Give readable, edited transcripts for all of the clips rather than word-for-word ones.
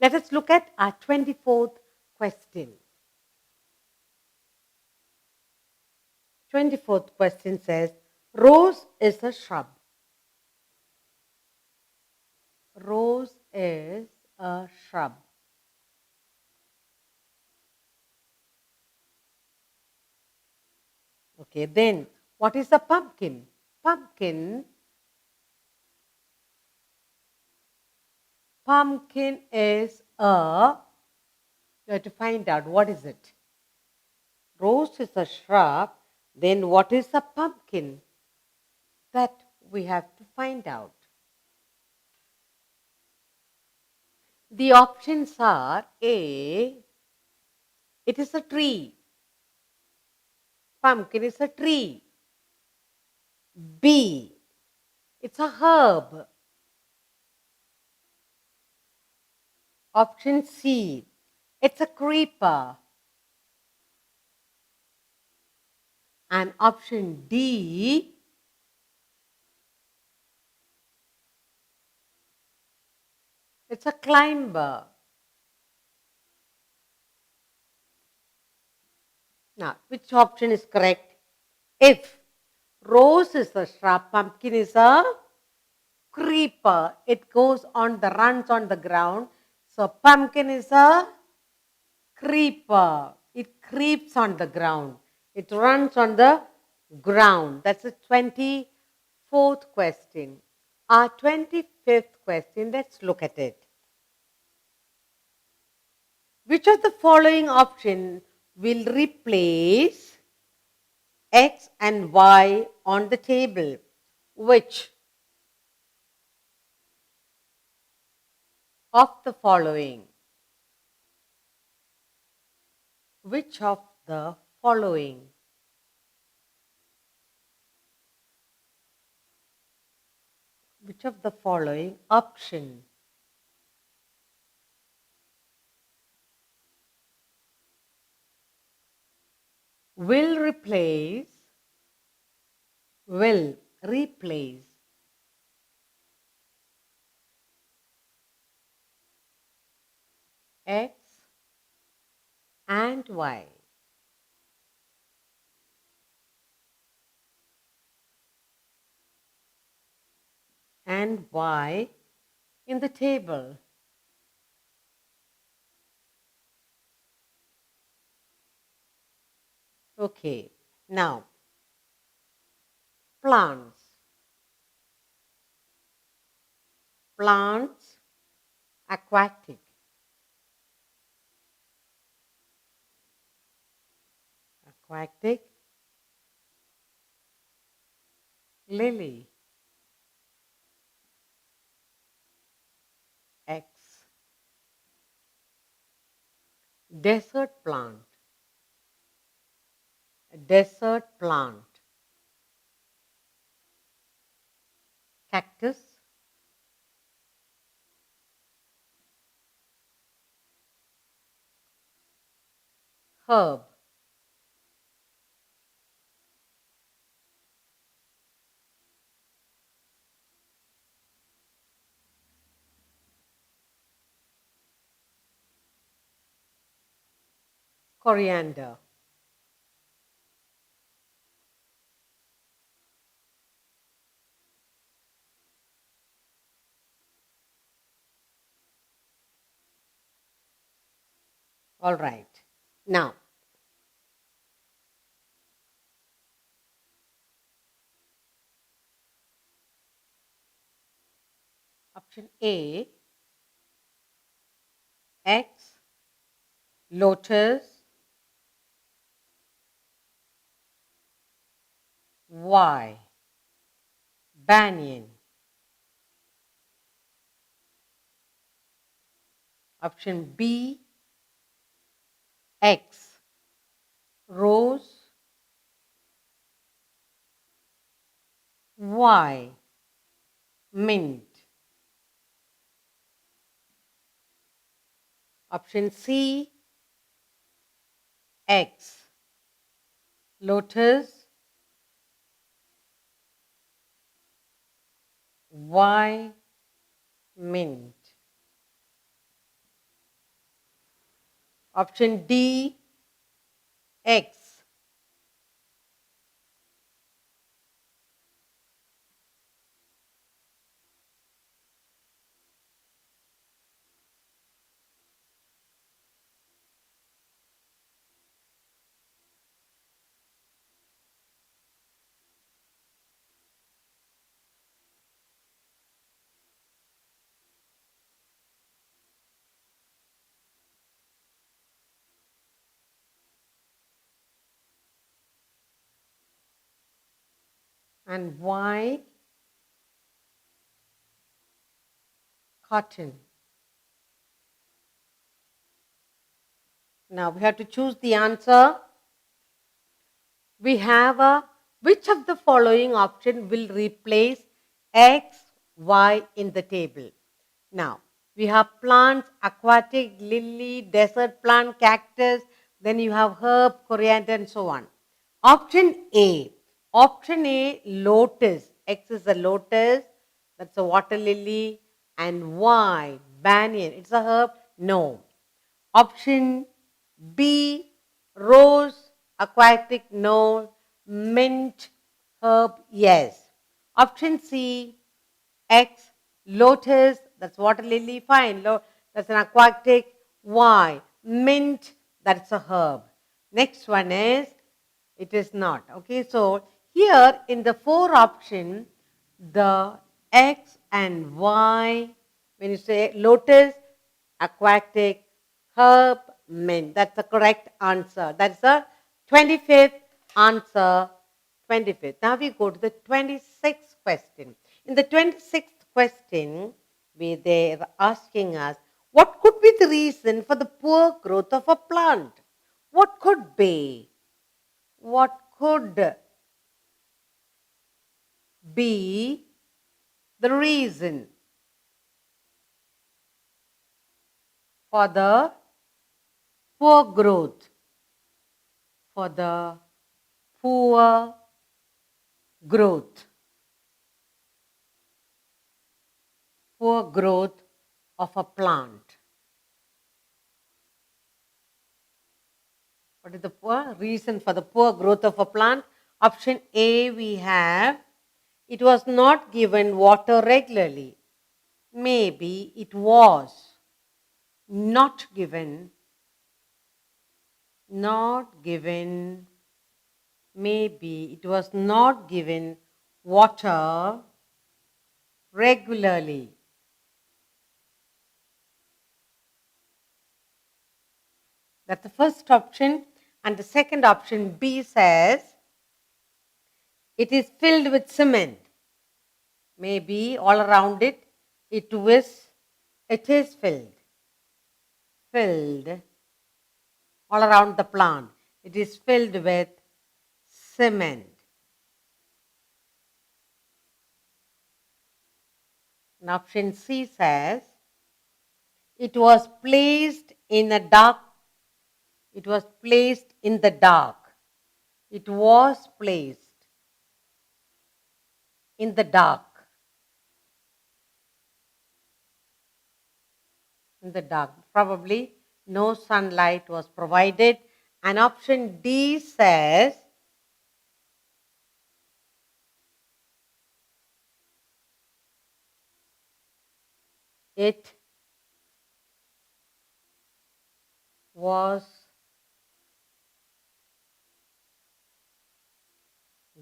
Let us look at our 24th question. 24th question says, rose is a shrub. Rose is a shrub. Okay, then what is a pumpkin? Pumpkin is a, you have to find out what is it. Rose is a shrub, then what is a pumpkin? That we have to find out. The options are A, it is a tree. Pumpkin is a tree. B, it's a herb. Option C, it's a creeper. And option D, it's a climber. Now, which option is correct? If rose is a shrub, pumpkin is a creeper. It goes on the runs on the ground. So pumpkin is a creeper. It creeps on the ground. It runs on the ground. That's the 24th question. Our 25th question, let's look at it. Which of the following option will replace X and Y on the table? Which of the following? Which of the following? Which of the following option will replace X and Y? And Y in the table. Okay, now plants. Plants, aquatic. Aquatic, lily. X. Desert plant. Desert plant. Cactus. Herb. Coriander. All right. Now, option A, X, lotus, Y, banyan. Option B, X, rose, Y, mint. Option C, X, lotus, Y, mint. Option D, X. And why cotton? Now we have to choose the answer. We have a which of the following option will replace X, Y in the table? Now, we have plants, aquatic, lily, desert plant, cactus, then you have herb, coriander, and so on. Option A. Option A, lotus. X is a lotus, that's a water lily, and Y, banyan. It's a herb? No. Option B, rose, aquatic, no. Mint, herb, yes. Option C, X, lotus, that's water lily, fine. That's an aquatic. Y, mint, that's a herb. Next one is, it is not. Okay, so here in the 4 option, the X and Y, when you say lotus, aquatic, herb, mint, that's the correct answer. That's the 25th answer. 25th. Now we go to the 26th question. In the 26th question, they're asking us, what could be the reason for the poor growth of a plant? What could be? What could be the reason for the poor growth? For the poor growth. Poor growth of a plant. What is the poor reason for the poor growth of a plant? Option A, we have, it was not given water regularly. Maybe it was not given, maybe it was not given water regularly. That's the first option. And the second option, B, says it is filled with cement. Maybe all around it, it is filled all around the plant. It is filled with cement. And option C says it was placed in a dark. It was placed in the dark. It was placed in the dark. In the dark. Probably no sunlight was provided. And option D says it was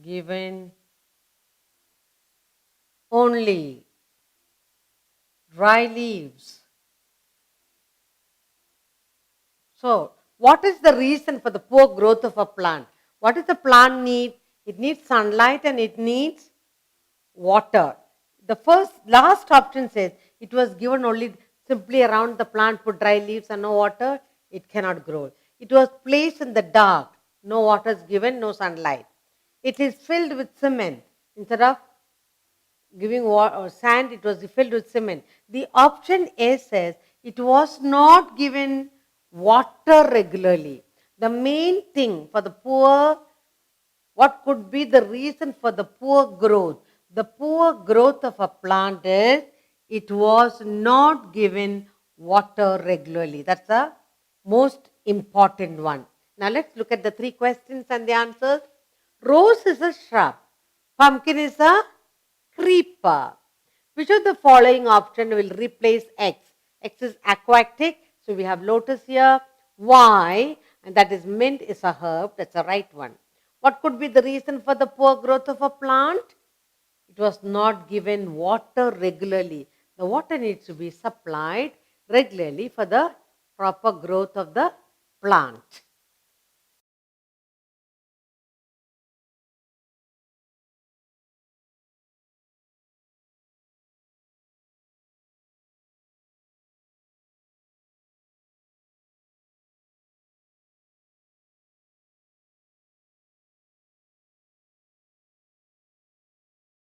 given only dry leaves. So, what is the reason for the poor growth of a plant? What does the plant need? It needs sunlight and it needs water. The last option says it was given only simply around the plant, put dry leaves and no water, it cannot grow. It was placed in the dark, no water is given, no sunlight. It is filled with cement. Instead of giving sand, it was filled with cement. The option A says it was not given water regularly. The main thing for the poor, what could be the reason for the poor growth? The poor growth of a plant is it was not given water regularly. That's the most important one. Now let's look at the three questions and the answers. Rose is a shrub. Pumpkin is a creeper. Which of the following option will replace X? X is aquatic, so we have lotus here. Y, and that is mint, is a herb. That's the right one. What could be the reason for the poor growth of a plant? It was not given water regularly. The water needs to be supplied regularly for the proper growth of the plant.